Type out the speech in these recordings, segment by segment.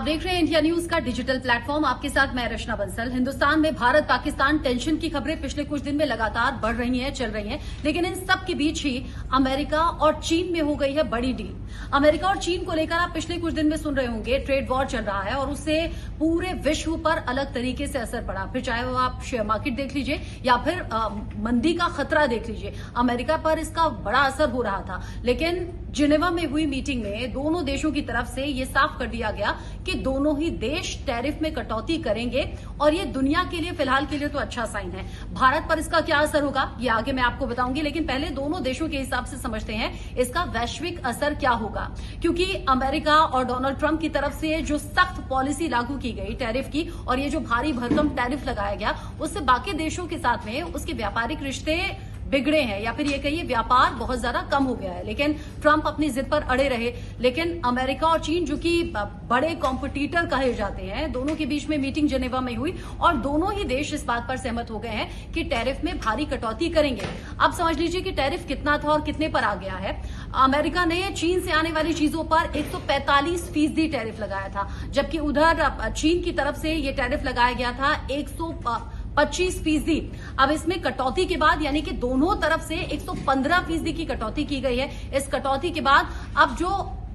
आप देख रहे हैं इंडिया न्यूज का डिजिटल प्लेटफॉर्म। आपके साथ मैं रचना बंसल। हिंदुस्तान में भारत पाकिस्तान टेंशन की खबरें पिछले कुछ दिन में लगातार बढ़ रही हैं, चल रही हैं, लेकिन इन सब के बीच ही अमेरिका और चीन में हो गई है बड़ी डील। अमेरिका और चीन को लेकर आप पिछले कुछ दिन में सुन रहे होंगे, ट्रेड वॉर चल रहा है और उससे पूरे विश्व पर अलग तरीके से असर पड़ा। फिर चाहे वो आप शेयर मार्केट देख लीजिए या फिर मंदी का खतरा देख लीजिए, अमेरिका पर इसका बड़ा असर हो रहा था। लेकिन जिनेवा में हुई मीटिंग में दोनों देशों की तरफ से ये साफ कर दिया गया कि दोनों ही देश टैरिफ में कटौती करेंगे और ये दुनिया के लिए फिलहाल के लिए तो अच्छा साइन है। भारत पर इसका क्या असर होगा ये आगे मैं आपको बताऊंगी, लेकिन पहले दोनों देशों के हिसाब से समझते हैं इसका वैश्विक असर क्या होगा। क्योंकि अमेरिका और डोनाल्ड ट्रंप की तरफ से जो सख्त पॉलिसी लागू की गई टैरिफ की और ये जो भारी भरकम टैरिफ लगाया गया, उससे बाकी देशों के साथ में उसके व्यापारिक रिश्ते बिगड़े हैं या फिर ये कहिए व्यापार बहुत ज्यादा कम हो गया है। लेकिन ट्रंप अपनी जिद पर अड़े रहे। लेकिन अमेरिका और चीन जो कि बड़े कॉम्पिटिटर कहे जाते हैं, दोनों के बीच में मीटिंग जेनेवा में हुई और दोनों ही देश इस बात पर सहमत हो गए हैं कि टैरिफ में भारी कटौती करेंगे। अब समझ लीजिए कि टैरिफ कितना था और कितने पर आ गया है। अमेरिका ने चीन से आने वाली चीजों पर 145% टैरिफ लगाया था, जबकि उधर चीन की तरफ से ये टैरिफ लगाया गया था 125%। अब इसमें कटौती के बाद यानी कि दोनों तरफ से 115% की कटौती की गई है। इस कटौती के बाद अब जो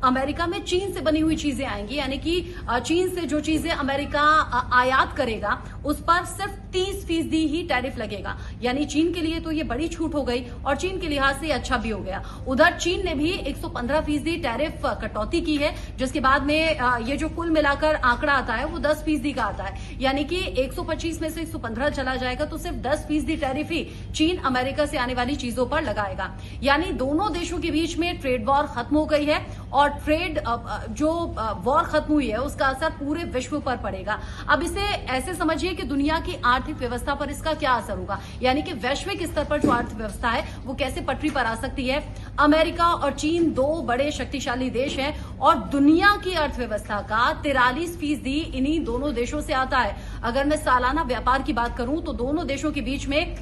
अमेरिका में चीन से बनी हुई चीजें आएंगी, यानी कि चीन से जो चीजें अमेरिका आयात करेगा उस पर सिर्फ 30% ही टैरिफ लगेगा। यानी चीन के लिए तो ये बड़ी छूट हो गई और चीन के लिहाज से अच्छा भी हो गया। उधर चीन ने भी 115% टैरिफ कटौती की है, जिसके बाद में ये जो कुल मिलाकर आंकड़ा आता है वो 10% का आता है। यानी कि 125 में से 115 चला जाएगा तो सिर्फ 10% टैरिफ ही चीन अमेरिका से आने वाली चीजों पर लगाएगा। यानी दोनों देशों के बीच में ट्रेड वॉर खत्म हो गई है और ट्रेड जो वॉर खत्म हुई है उसका असर पूरे विश्व पर पड़ेगा। अब इसे ऐसे समझिए कि दुनिया की आर्थिक व्यवस्था पर इसका क्या असर होगा, यानी कि वैश्विक स्तर पर जो अर्थव्यवस्था है वो कैसे पटरी पर आ सकती है। अमेरिका और चीन दो बड़े शक्तिशाली देश हैं और दुनिया की अर्थव्यवस्था का 43% इन्हीं दोनों देशों से आता है। अगर मैं सालाना व्यापार की बात करूं तो दोनों देशों के बीच में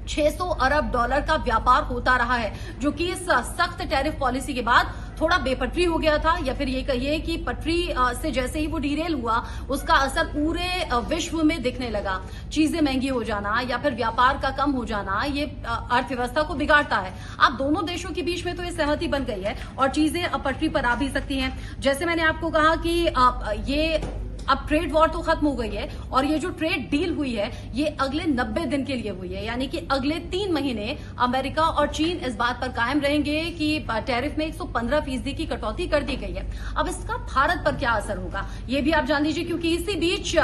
$600 अरब का व्यापार होता रहा है, जो कि इस सख्त टैरिफ पॉलिसी के बाद थोड़ा बेपटरी हो गया था, या फिर ये कहिए कि पटरी से जैसे ही वो डीरेल हुआ उसका असर पूरे विश्व में दिखने लगा। चीजें महंगी हो जाना या फिर व्यापार का कम हो जाना ये अर्थव्यवस्था को बिगाड़ता है। अब दोनों देशों के बीच में तो ये सहमति बन गई है और चीजें अब पटरी पर आ भी सकती हैं। जैसे मैंने आपको कहा कि ये अब ट्रेड वॉर तो खत्म हो गई है और ये जो ट्रेड डील हुई है ये अगले 90 दिन के लिए हुई है, यानी कि अगले 3 महीने अमेरिका और चीन इस बात पर कायम रहेंगे कि टैरिफ में 115% की कटौती कर दी गई है। अब इसका भारत पर क्या असर होगा ये भी आप जान लीजिए, क्योंकि इसी बीच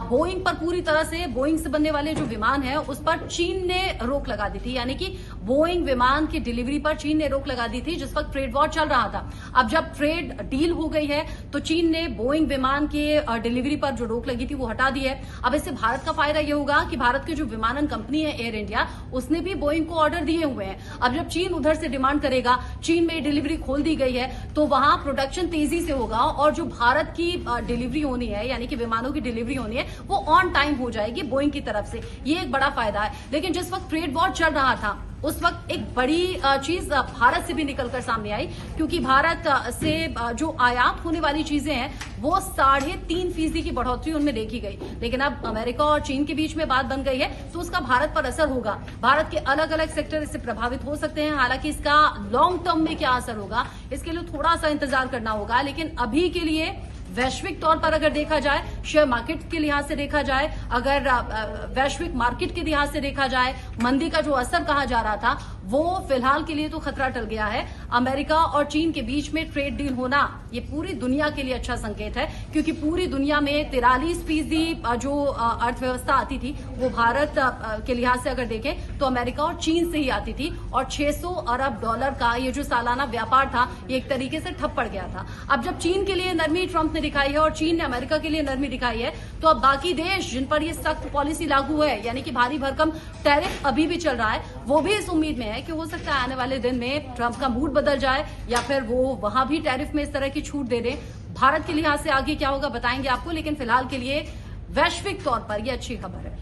बोइंग पर पूरी तरह से बोइंग से बनने वाले जो विमान है उस पर चीन ने रोक लगा दी थी। यानी कि बोइंग विमान की डिलीवरी पर चीन ने रोक लगा दी थी जिस वक्त ट्रेड वॉर चल रहा था। अब जब ट्रेड डील हो गई है तो चीन ने बोइंग विमान के डिलीवरी पर जो रोक लगी थी वो हटा दी है। अब इससे भारत का फायदा ये होगा कि भारत की जो विमानन कंपनी है एयर इंडिया, उसने भी बोइंग को ऑर्डर दिए हुए हैं। अब जब चीन उधर से डिमांड करेगा, चीन में डिलीवरी खोल दी गई है तो वहां प्रोडक्शन तेजी से होगा और जो भारत की डिलीवरी होनी है यानी कि विमानों की डिलीवरी होनी है वो ऑन टाइम हो जाएगी बोइंग की तरफ से। ये एक बड़ा फायदा है। लेकिन जिस वक्त ट्रेड वॉर चल रहा था उस वक्त एक बड़ी चीज भारत से भी निकलकर सामने आई, क्योंकि भारत से जो आयात होने वाली चीजें हैं वो 3.5% की बढ़ोतरी उनमें देखी गई। लेकिन अब अमेरिका और चीन के बीच में बात बन गई है तो उसका भारत पर असर होगा। भारत के अलग अलग सेक्टर इससे प्रभावित हो सकते हैं। हालांकि इसका लॉन्ग टर्म में क्या असर होगा इसके लिए थोड़ा सा इंतजार करना होगा। लेकिन अभी के लिए वैश्विक तौर पर अगर देखा जाए, शेयर मार्केट के लिहाज से देखा जाए, अगर वैश्विक मार्केट के लिहाज से देखा जाए, मंदी का जो असर कहा जा रहा था वो फिलहाल के लिए तो खतरा टल गया है। अमेरिका और चीन के बीच में ट्रेड डील होना ये पूरी दुनिया के लिए अच्छा संकेत है, क्योंकि पूरी दुनिया में 43% जो अर्थव्यवस्था आती थी वो भारत के लिहाज से अगर देखें तो अमेरिका और चीन से ही आती थी और $600 अरब का ये जो सालाना व्यापार था ये एक तरीके से ठप पड़ गया था। अब जब चीन के लिए नरमी ट्रंप ने दिखाई है और चीन ने अमेरिका के लिए नरमी दिखाई है तो अब बाकी देश जिन पर ये सख्त पॉलिसी लागू है यानी कि भारी भरकम टैरिफ अभी भी चल रहा है, वो भी इस उम्मीद में है कि हो सकता है आने वाले दिन में ट्रंप का मूड बदल जाए या फिर वो वहां भी टैरिफ में इस तरह की छूट दे दें। भारत के लिहाज से आगे क्या होगा बताएंगे आपको, लेकिन फिलहाल के लिए वैश्विक तौर पर यह अच्छी खबर है।